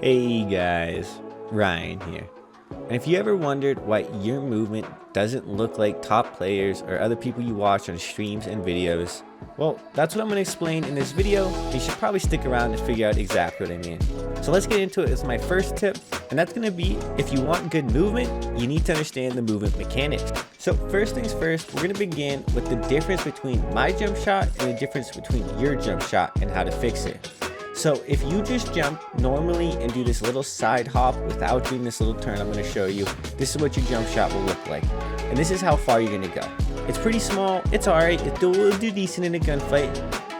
Hey guys, Ryan here. And if you ever wondered why your movement doesn't look like top players or other people you watch on streams and videos, well, that's what I'm going to explain in this video. You should probably stick around to figure out exactly what I mean. So let's get into it. It's my first tip, and that's going to be, if you want good movement, you need to understand the movement mechanics. So first things first, we're going to begin with the difference between my jump shot and the difference between your jump shot and how to fix it. So if you just jump normally and do this little side hop without doing this little turn I'm going to show you, this is what your jump shot will look like. And this is how far you're going to go. It's pretty small, it's alright, it'll do decent in a gunfight,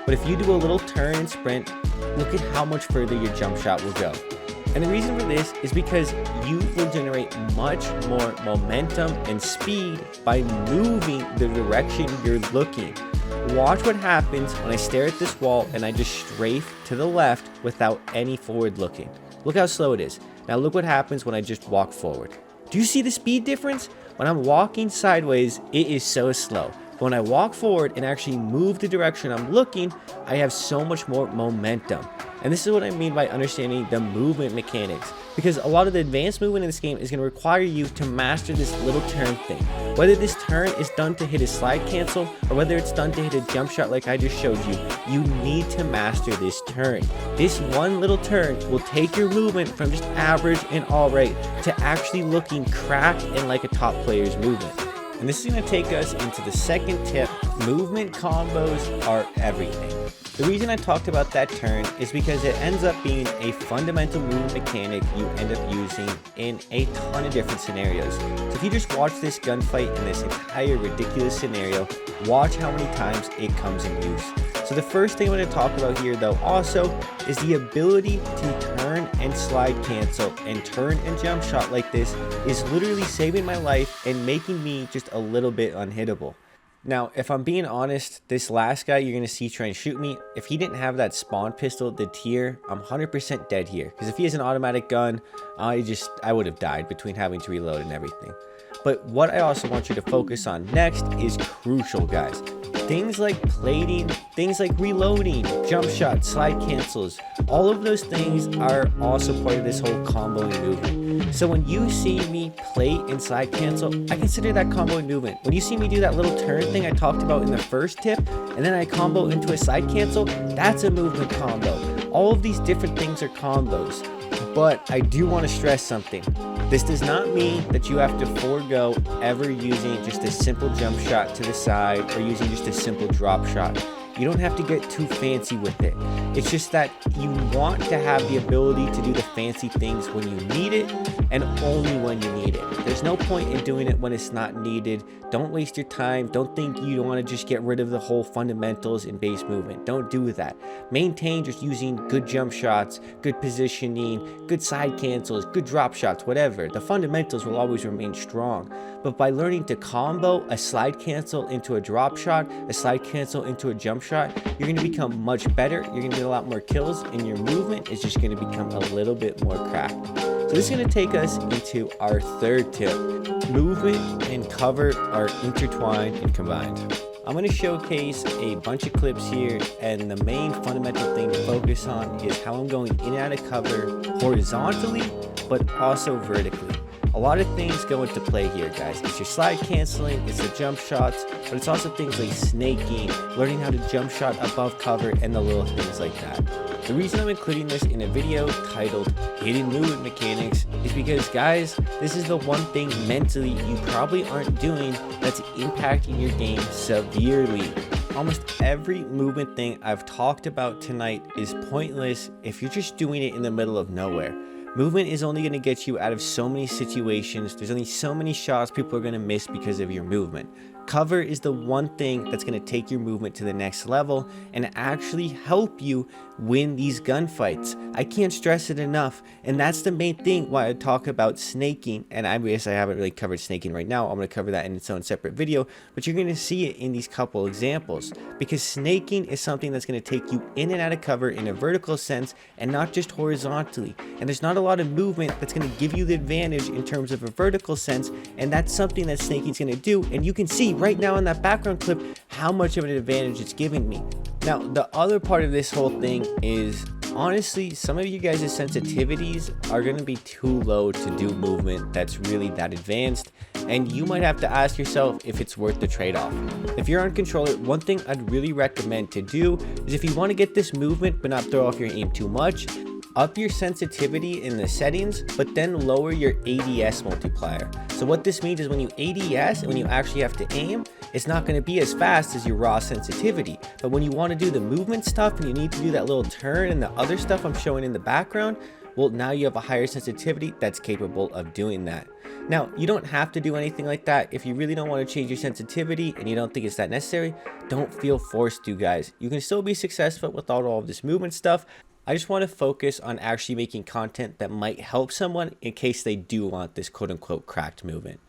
but if you do a little turn and sprint, look at how much further your jump shot will go. And the reason for this is because you will generate much more momentum and speed by moving the direction you're looking. Watch what happens when I stare at this wall and I just strafe to the left without any forward looking. Look how slow it is. Now look what happens when I just walk forward. Do you see the speed difference? When I'm walking sideways, it is so slow. But when I walk forward and actually move the direction I'm looking, I have so much more momentum. And this is what I mean by understanding the movement mechanics. Because a lot of the advanced movement in this game is going to require you to master this little turn thing. Whether this turn is done to hit a slide cancel or whether it's done to hit a jump shot like I just showed you, you need to master this turn. This one little turn will take your movement from just average and alright to actually looking cracked and like a top player's movement. And this is going to take us into the second tip. Movement combos are everything. The reason I talked about that turn is because it ends up being a fundamental movement mechanic you end up using in a ton of different scenarios. So if you just watch this gunfight in this entire ridiculous scenario, watch how many times it comes in use. So the first thing I want to talk about here though also is the ability to turn and slide cancel and turn and jump shot like this is literally saving my life and making me just a little bit unhittable. Now, if I'm being honest, this last guy you're going to see trying to shoot me, if he didn't have that spawn pistol, the tier, I'm 100% dead here. Because if he has an automatic gun, I would have died between having to reload and everything. But what I also want you to focus on next is crucial, guys. Things like plating, things like reloading, jump shots, slide cancels, all of those things are also part of this whole comboing movement. So when you see me plate and slide cancel, I consider that comboing movement. When you see me do that little turn thing I talked about in the first tip, and then I combo into a slide cancel, that's a movement combo. All of these different things are combos. But I do want to stress something. This does not mean that you have to forego ever using just a simple jump shot to the side or using just a simple drop shot. You don't have to get too fancy with it. It's just that you want to have the ability to do the fancy things when you need it and only when you need it. There's no point in doing it when it's not needed. Don't waste your time. Don't think you want to just get rid of the whole fundamentals in base movement. Don't do that. Maintain just using good jump shots, good positioning, good side cancels, good drop shots, whatever. The fundamentals will always remain strong. But by learning to combo a slide cancel into a drop shot, a slide cancel into a jump shot, you're going to become much better. You're going to get a lot more kills and your movement is just going to become a little bit more cracked. So this is going to take us into our third tip. Movement and cover are intertwined and combined. I'm going to showcase a bunch of clips here, and the main fundamental thing to focus on is how I'm going in and out of cover horizontally, but also vertically. A lot of things go into play here, guys. It's your slide canceling, it's the jump shots, but it's also things like snaking, learning how to jump shot above cover, and the little things like that. The reason I'm including this in a video titled Hidden Movement Mechanics is because, guys, this is the one thing mentally you probably aren't doing that's impacting your game severely. Almost every movement thing I've talked about tonight is pointless if you're just doing it in the middle of nowhere. Movement is only going to get you out of so many situations. There's only so many shots people are going to miss because of your movement. Cover is the one thing that's going to take your movement to the next level and actually help you win these gunfights. I can't stress it enough, and that's the main thing why I talk about snaking. And I guess I haven't really covered snaking right now. I'm going to cover that in its own separate video, but you're going to see it in these couple examples, because snaking is something that's going to take you in and out of cover in a vertical sense and not just horizontally. And there's not a lot of movement that's going to give you the advantage in terms of a vertical sense, and that's something that snaking is going to do. And you can see right now in that background clip how much of an advantage it's giving me. Now, the other part of this whole thing is honestly, some of you guys' sensitivities are going to be too low to do movement that's really that advanced, and you might have to ask yourself if it's worth the trade-off. If you're on controller, one thing I'd really recommend to do is, if you want to get this movement but not throw off your aim too much, up your sensitivity in the settings, but then lower your ADS multiplier. So what this means is, when you ADS and when you actually have to aim, it's not going to be as fast as your raw sensitivity. But when you want to do the movement stuff and you need to do that little turn and the other stuff I'm showing in the background, well, now you have a higher sensitivity that's capable of doing that. Now, you don't have to do anything like that. If you really don't want to change your sensitivity and you don't think it's that necessary, don't feel forced to, guys. You can still be successful without all of this movement stuff. I just want to focus on actually making content that might help someone in case they do want this quote-unquote cracked movement.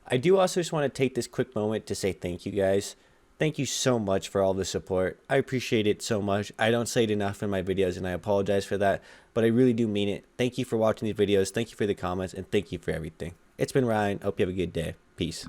I do also just want to take this quick moment to say thank you, guys. Thank you so much for all the support. I appreciate it so much. I don't say it enough in my videos, and I apologize for that, but I really do mean it. Thank you for watching these videos. Thank you for the comments, and thank you for everything. It's been Ryan. Hope you have a good day. Peace.